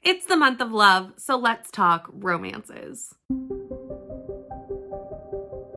It's the month of love, so let's talk romances.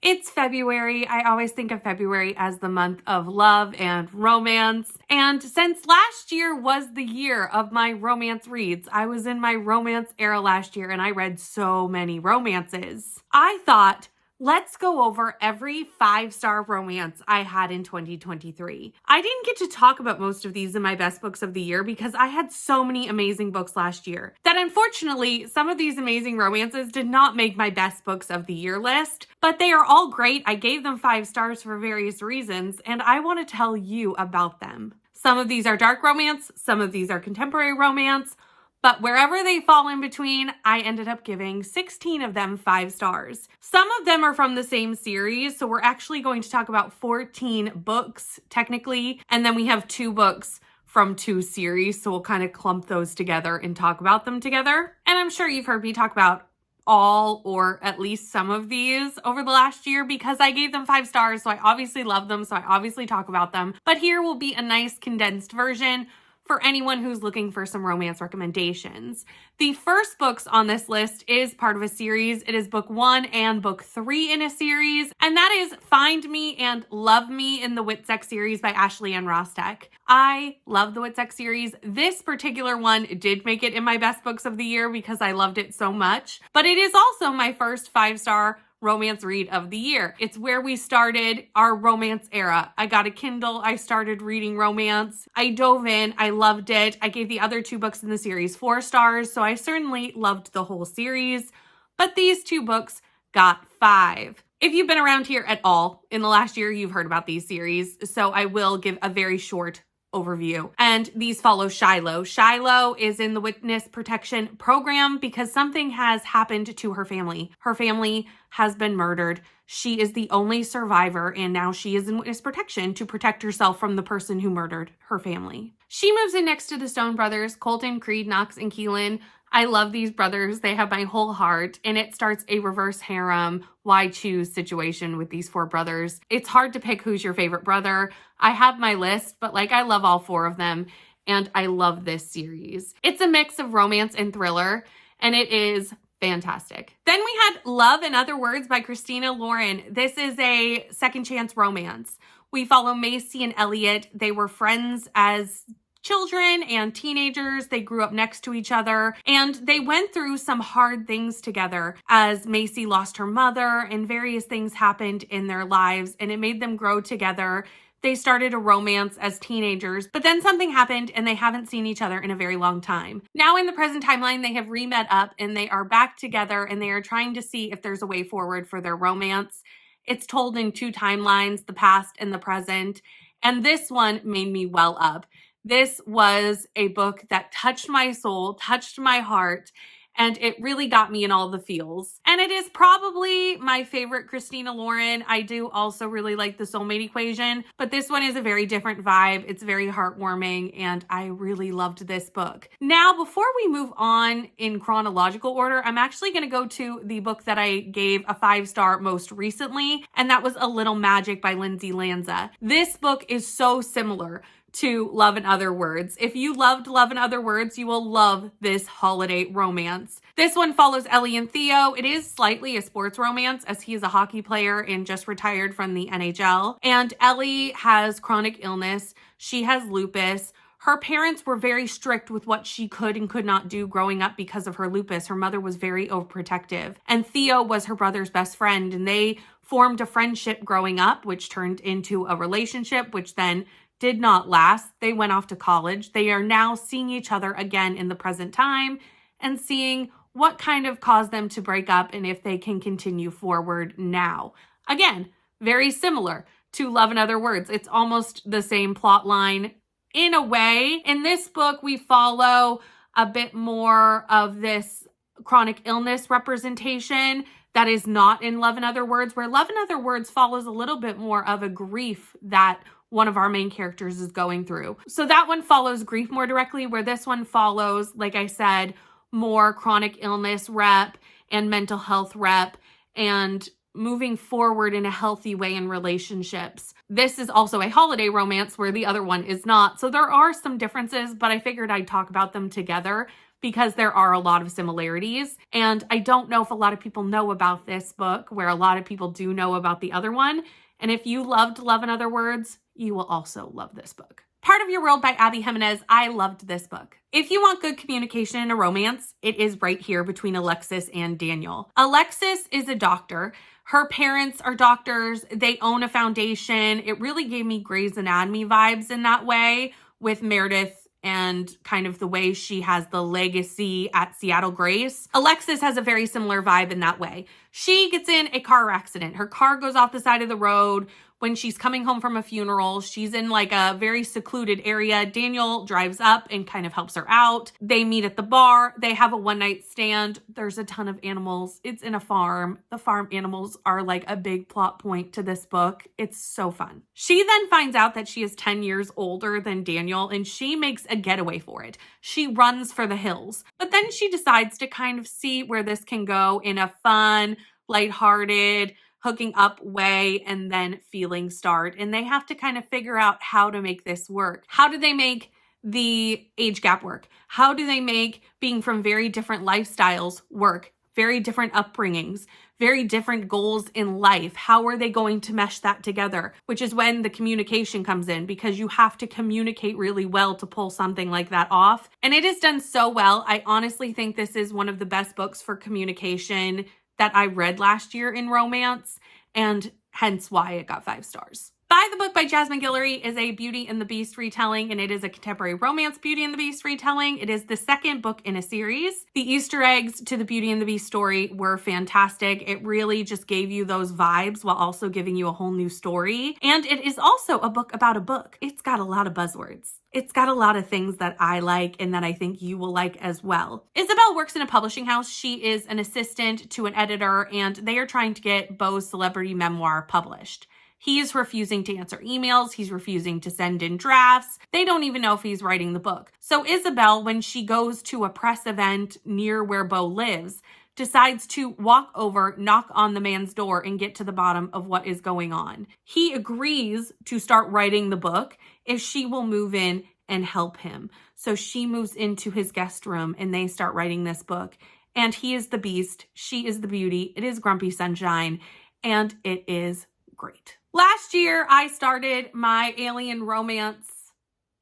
It's February. I always think of February as the month of love and romance. And since last year was the year of my romance reads, I was in my romance era last year and I read so many romances. I thought, let's go over every 5-star romance I had in 2023. I didn't get to talk about most of these in my best books of the year because I had so many amazing books last year that unfortunately some of these amazing romances did not make my best books of the year list, but they are all great. I gave them 5 stars for various reasons, and I want to tell you about them. Some of these are dark romance, some of these are contemporary romance, but wherever they fall in between, I ended up giving 16 of them 5 stars. Some of them are from the same series, so we're actually going to talk about 14 books, technically, and then we have 2 books from 2 series, so we'll kind of clump those together and talk about them together. And I'm sure you've heard me talk about all or at least some of these over the last year because I gave them 5 stars, so I obviously love them, so I obviously talk about them. But here will be a nice condensed version for anyone who's looking for some romance recommendations. The first books on this list is part of a series. It is book 1 and book 3 in a series, and that is Find Me and Love Me in the Witsex series by Ashley Ann Rostek. I love the Witsex series. This particular one did make it in my best books of the year because I loved it so much, but it is also my first 5-star romance read of the year. It's where we started our romance era. I got a Kindle. I started reading romance. I dove in. I loved it. I gave the other 2 books in the series 4 stars, so I certainly loved the whole series, but these 2 books got 5. If you've been around here at all in the last year, you've heard about these series, so I will give a very short overview. And these follow Shiloh. Shiloh is in the witness protection program because something has happened to her family. Her family has been murdered. She is the only survivor, and now she is in witness protection to protect herself from the person who murdered her family. She moves in next to the Stone brothers, Colton, Creed, Knox, and Keelan. I love these brothers. They have my whole heart, and it starts a reverse harem, why choose situation with these 4 brothers. It's hard to pick who's your favorite brother. I have my list, but I love all 4 of them, and I love this series. It's a mix of romance and thriller, and it is fantastic. Then we had Love and Other Words by Christina Lauren. This is a second chance romance. We follow Macy and Elliot. They were friends as children and teenagers. They grew up next to each other, and they went through some hard things together as Macy lost her mother and various things happened in their lives, and it made them grow together. They started a romance as teenagers, but then something happened and they haven't seen each other in a very long time. Now in the present timeline, they have re-met up and they are back together and they are trying to see if there's a way forward for their romance. It's told in 2 timelines, the past and the present, and this one made me well up. This was a book that touched my soul, touched my heart, and it really got me in all the feels. And it is probably my favorite Christina Lauren. I do also really like The Soulmate Equation, but this one is a very different vibe. It's very heartwarming, and I really loved this book. Now, before we move on in chronological order, I'm actually going to go to the book that I gave a 5-star most recently, and that was A Little Magic by Lindsay Lanza. This book is so similar to Love and Other Words. If you loved Love and Other Words, you will love this holiday romance. This one follows Ellie and Theo. It is slightly a sports romance as he is a hockey player and just retired from the NHL. And Ellie has chronic illness. She has lupus. Her parents were very strict with what she could and could not do growing up because of her lupus. Her mother was very overprotective. And Theo was her brother's best friend, and they formed a friendship growing up, which turned into a relationship, which then did not last. They went off to college. They are now seeing each other again in the present time and seeing what kind of caused them to break up and if they can continue forward now. Again, very similar to Love and Other Words. It's almost the same plot line in a way. In this book, we follow a bit more of this chronic illness representation that is not in Love and Other Words, where Love and Other Words follows a little bit more of a grief that one of our main characters is going through. So that one follows grief more directly, where this one follows, like I said, more chronic illness rep and mental health rep and moving forward in a healthy way in relationships. This is also a holiday romance where the other one is not. So there are some differences, but I figured I'd talk about them together because there are a lot of similarities. And I don't know if a lot of people know about this book, where a lot of people do know about the other one. And if you loved Love in Other Words, you will also love this book. Part of Your World by Abby Jimenez. I loved this book. If you want good communication in a romance, it is right here between Alexis and Daniel. Alexis is a doctor. Her parents are doctors. They own a foundation. It really gave me Grey's Anatomy vibes in that way, with Meredith and kind of the way she has the legacy at Seattle Grace. Alexis has a very similar vibe in that way. She gets in a car accident. Her car goes off the side of the road. When she's coming home from a funeral, she's in like a very secluded area. Daniel drives up and kind of helps her out. They meet at the bar. They have a one-night stand. There's a ton of animals. It's in a farm. The farm animals are like a big plot point to this book. It's so fun. She then finds out that she is 10 years older than Daniel, and she makes a getaway for it. She runs for the hills. But then she decides to kind of see where this can go in a fun, lighthearted, hooking up way, and then feeling start. And they have to kind of figure out how to make this work. How do they make the age gap work? How do they make being from very different lifestyles work? Very different upbringings, very different goals in life. How are they going to mesh that together? Which is when the communication comes in, because you have to communicate really well to pull something like that off. And it is done so well. I honestly think this is one of the best books for communication that I read last year in romance, and hence why it got 5 stars. By the Book by Jasmine Guillory is a Beauty and the Beast retelling, and it is a contemporary romance Beauty and the Beast retelling. It is the second book in a series. The Easter eggs to the Beauty and the Beast story were fantastic. It really just gave you those vibes while also giving you a whole new story. And it is also a book about a book. It's got a lot of buzzwords. It's got a lot of things that I like and that I think you will like as well. Isabel works in a publishing house. She is an assistant to an editor, and they are trying to get Beau's celebrity memoir published. He is refusing to answer emails. He's refusing to send in drafts. They don't even know if he's writing the book. So Isabel, when she goes to a press event near where Beau lives, decides to walk over, knock on the man's door, and get to the bottom of what is going on. He agrees to start writing the book if she will move in and help him. So she moves into his guest room and they start writing this book. And he is the beast. She is the beauty. It is Grumpy Sunshine. And it is great. Last year, I started my alien romance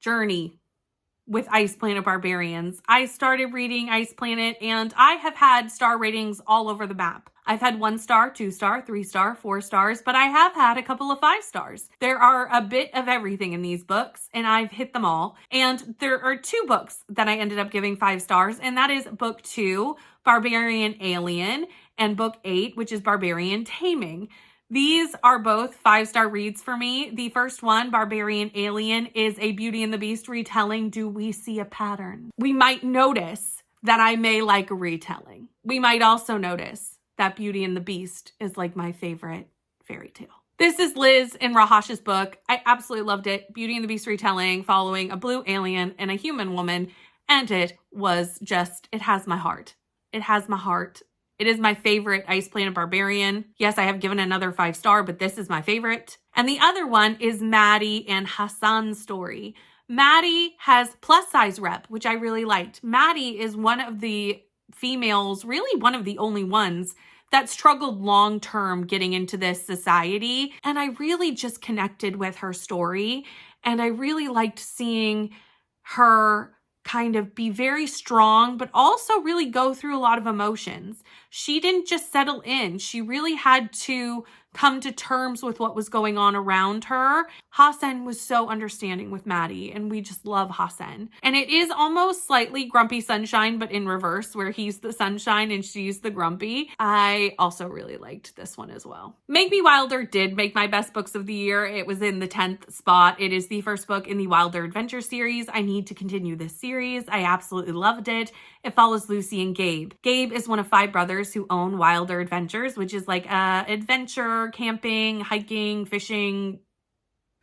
journey with Ice Planet Barbarians. I started reading Ice Planet, and I have had star ratings all over the map. I've had 1 star, 2 star, 3 star, 4 stars, but I have had a couple of 5 stars. There are a bit of everything in these books, and I've hit them all. And there are 2 books that I ended up giving 5 stars, and that is book 2, Barbarian Alien, and book 8, which is Barbarian Taming. These are both 5-star reads for me. The first one, Barbarian Alien, is a Beauty and the Beast retelling. Do we see a pattern? We might notice that I may like a retelling. We might also notice that Beauty and the Beast is like my favorite fairy tale. This is Liz in Rahash's book. I absolutely loved it. Beauty and the Beast retelling following a blue alien and a human woman. And it was just, it has my heart. It has my heart. It is my favorite Ice Planet Barbarian. Yes, I have given another 5-star, but this is my favorite. And the other one is Maddie and Hassan's story. Maddie has plus size rep, which I really liked. Maddie is one of the females, really one of the only ones that struggled long-term getting into this society. And I really just connected with her story. And I really liked seeing her kind of be very strong, but also really go through a lot of emotions. She didn't just settle in. She really had to come to terms with what was going on around her. Hassan was so understanding with Maddie, and we just love Hassan. And it is almost slightly Grumpy Sunshine, but in reverse, where he's the sunshine and she's the grumpy. I also really liked this one as well. Make Me Wilder did make my best books of the year. It was in the 10th spot. It is the first book in the Wilder Adventure series. I need to continue this series. I absolutely loved it. It follows Lucy and Gabe. Gabe is one of 5 brothers who own Wilder Adventures, which is like a adventure, camping, hiking, fishing,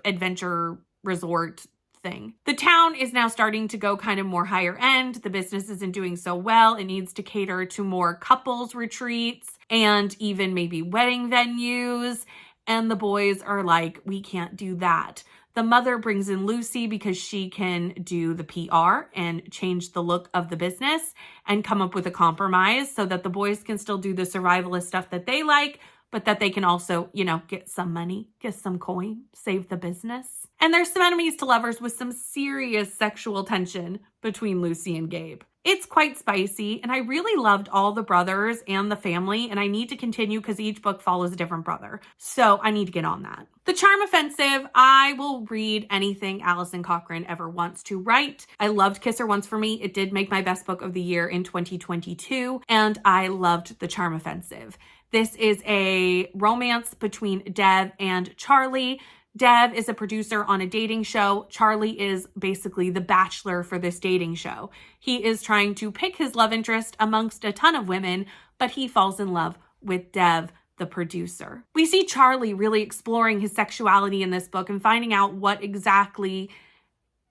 adventure resort thing. The town is now starting to go kind of more higher end. The business isn't doing so well. It needs to cater to more couples retreats and even maybe wedding venues. And the boys are like, we can't do that. The mother brings in Lucy because she can do the PR and change the look of the business and come up with a compromise so that the boys can still do the survivalist stuff that they like, but that they can also, get some money, get some coin, save the business. And there's some enemies to lovers with some serious sexual tension between Lucy and Gabe. It's quite spicy, and I really loved all the brothers and the family, and I need to continue because each book follows a different brother. So I need to get on that. The Charm Offensive, I will read anything Alison Cochrane ever wants to write. I loved Kiss Her Once for Me. It did make my best book of the year in 2022, and I loved The Charm Offensive. This is a romance between Dev and Charlie. Dev is a producer on a dating show. Charlie is basically the bachelor for this dating show. He is trying to pick his love interest amongst a ton of women, but he falls in love with Dev, the producer. We see Charlie really exploring his sexuality in this book and finding out what exactly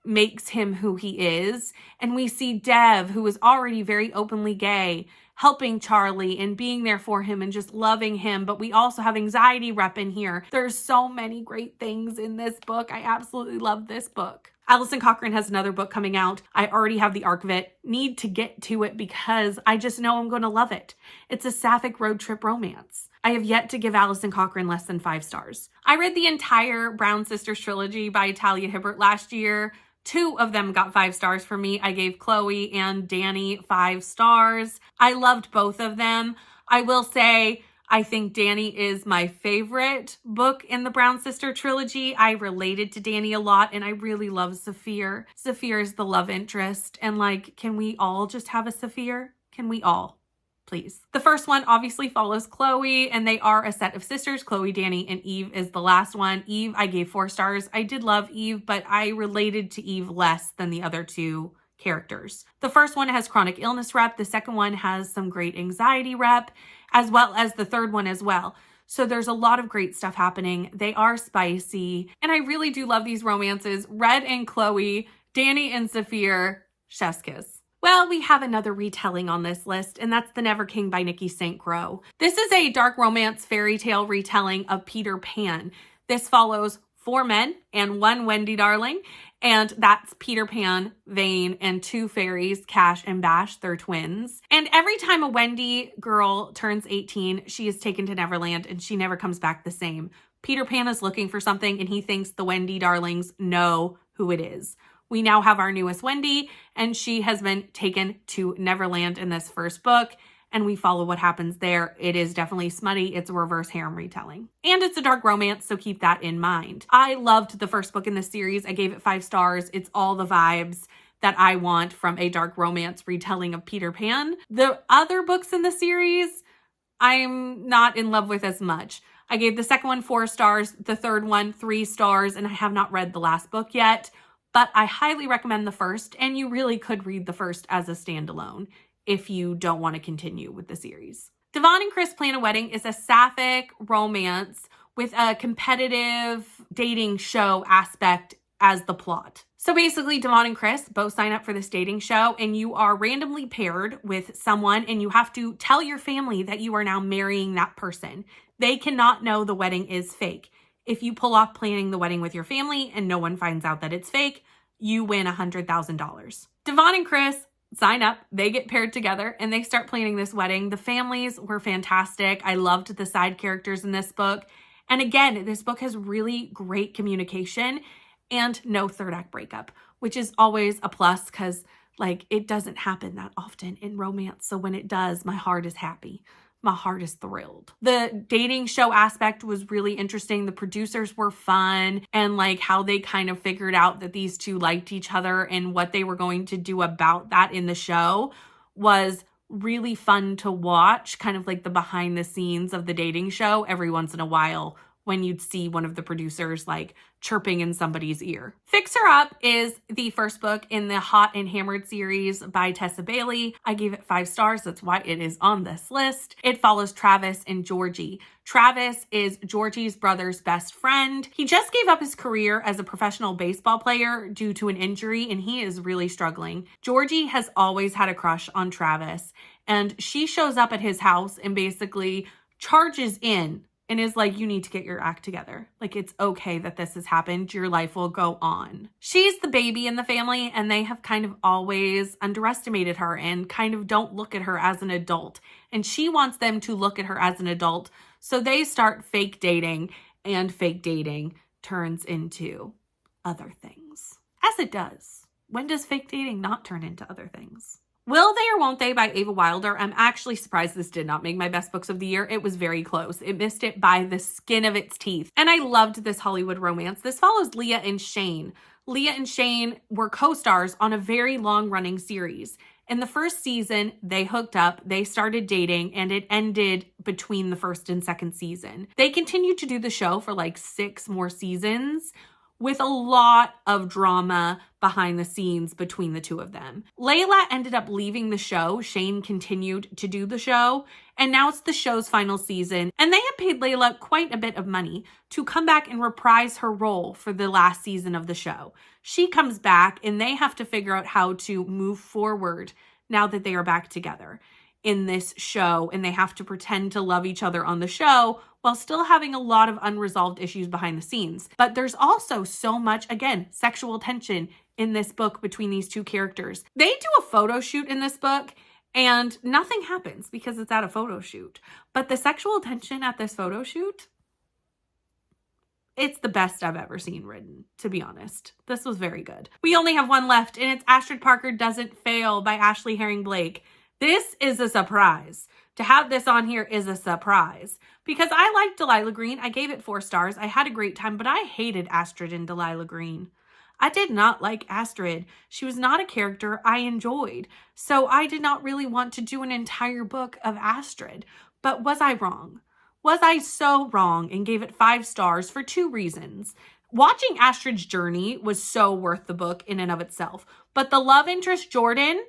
makes him who he is. And we see Dev, who is already very openly gay, helping Charlie and being there for him and just loving him. But we also have anxiety rep in here. There's so many great things in this book. I absolutely love this book. Alison Cochrane has another book coming out. I already have the arc of it. Need to get to it because I just know I'm going to love it. It's a sapphic road trip romance. I have yet to give Alison Cochrane less than 5 stars. I read the entire Brown Sisters trilogy by Talia Hibbert last year. 2 of them got 5 stars for me. I gave Chloe and Danny 5 stars. I loved both of them. I will say, I think Danny is my favorite book in the Brown Sister trilogy. I related to Danny a lot, and I really love Saphir. Saphir is the love interest, and can we all just have a Saphir? Can we all? Please. The first one obviously follows Chloe, and they are a set of sisters. Chloe, Danny, and Eve is the last one. Eve, I gave 4 stars. I did love Eve, but I related to Eve less than the other 2 characters. The first one has chronic illness rep. The second one has some great anxiety rep, as well as the third one as well. So there's a lot of great stuff happening. They are spicy, and I really do love these romances. Red and Chloe, Danny and Saphir, chef's kiss. Well, we have another retelling on this list, and that's The Never King by Nikki St. Croix. This is a dark romance fairy tale retelling of Peter Pan. This follows 4 men and 1 Wendy darling, and that's Peter Pan, Vane, and 2 fairies, Cash and Bash. They're twins. And every time a Wendy girl turns 18, she is taken to Neverland, and she never comes back the same. Peter Pan is looking for something, and he thinks the Wendy darlings know who it is. We now have our newest Wendy, and she has been taken to Neverland in this first book, and we follow what happens there. It is definitely smutty. It's a reverse harem retelling. And it's a dark romance, so keep that in mind. I loved the first book in this series. I gave it 5 stars. It's all the vibes that I want from a dark romance retelling of Peter Pan. The other books in the series, I'm not in love with as much. I gave the second one 4 stars, the third one 3 stars, and I have not read the last book yet. But I highly recommend the first, and you really could read the first as a standalone if you don't want to continue with the series. Devon and Chris Plan a Wedding is a sapphic romance with a competitive dating show aspect as the plot. So basically, Devon and Chris both sign up for this dating show, and you are randomly paired with someone, and you have to tell your family that you are now marrying that person. They cannot know the wedding is fake. If you pull off planning the wedding with your family and no one finds out that it's fake, you win $100,000. Devon and Chris sign up, they get paired together, and they start planning this wedding. The families were fantastic. I loved the side characters in this book. And again, this book has really great communication and no third act breakup, which is always a plus because it doesn't happen that often in romance. So when it does, my heart is happy. My heart is thrilled. The dating show aspect was really interesting. The producers were fun, and how they kind of figured out that these two liked each other and what they were going to do about that in the show was really fun to watch, kind of the behind the scenes of the dating show every once in a while when you'd see one of the producers chirping in somebody's ear. Fix Her Up is the first book in the Hot and Hammered series by Tessa Bailey. I gave it 5 stars. That's why it is on this list. It follows Travis and Georgie. Travis is Georgie's brother's best friend. He just gave up his career as a professional baseball player due to an injury, and he is really struggling. Georgie has always had a crush on Travis, and she shows up at his house and basically charges in and is like, you need to get your act together. Like, it's okay that this has happened. Your life will go on. She's the baby in the family, and they have kind of always underestimated her and kind of don't look at her as an adult. And she wants them to look at her as an adult. So they start fake dating, and fake dating turns into other things. As it does. When does fake dating not turn into other things? Will They or Won't They by Ava Wilder. I'm actually surprised this did not make my best books of the year. It was very close. It missed it by the skin of its teeth. And I loved this Hollywood romance. This follows Leah and Shane. Leah and Shane were co-stars on a very long-running series. In the first season, they hooked up, they started dating, and it ended between the first and second season. They continued to do the show for like 6 more seasons, with a lot of drama behind the scenes between the two of them. Layla ended up leaving the show. Shane continued to do the show, and now it's the show's final season. And they have paid Layla quite a bit of money to come back and reprise her role for the last season of the show. She comes back, and they have to figure out how to move forward now that they are back together in this show, and they have to pretend to love each other on the show while still having a lot of unresolved issues behind the scenes. But there's also so much, again, sexual tension in this book between these two characters. They do a photo shoot in this book, and nothing happens because it's at a photo shoot. But the sexual tension at this photo shoot, it's the best I've ever seen written, to be honest. This was very good. We only have one left, and it's Astrid Parker Doesn't Fail by Ashley Herring Blake. This is a surprise. To have this on here is a surprise because I liked Delilah Green. I gave it 4 stars. I had a great time, but I hated Astrid and Delilah Green. I did not like Astrid. She was not a character I enjoyed. So I did not really want to do an entire book of Astrid. But was I wrong? Was I so wrong and gave it 5 stars for 2 reasons? Watching Astrid's journey was so worth the book in and of itself. But the love interest, Jordan,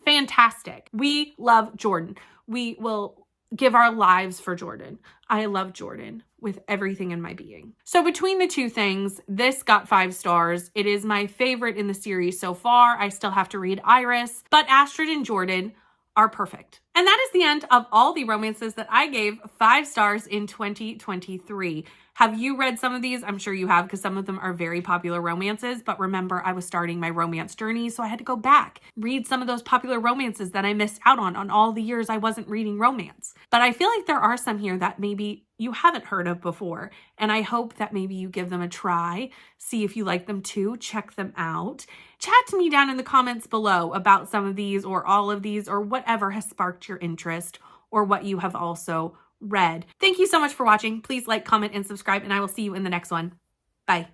fantastic. We love Jordan. We will give our lives for Jordan. I love Jordan with everything in my being. So between the 2 things, this got 5 stars. It is my favorite in the series so far. I still have to read Iris, but Astrid and Jordan are perfect. And that is the end of all the romances that I gave 5 stars in 2023. Have you read some of these? I'm sure you have, because some of them are very popular romances. But remember, I was starting my romance journey, so I had to go back, read some of those popular romances that I missed out on all the years I wasn't reading romance. But I feel like there are some here that maybe you haven't heard of before. And I hope that maybe you give them a try, see if you like them too, check them out. Chat to me down in the comments below about some of these or all of these or whatever has sparked your interest or what you have also read. Thank you so much for watching. Please like, comment, and subscribe, and I will see you in the next one. Bye.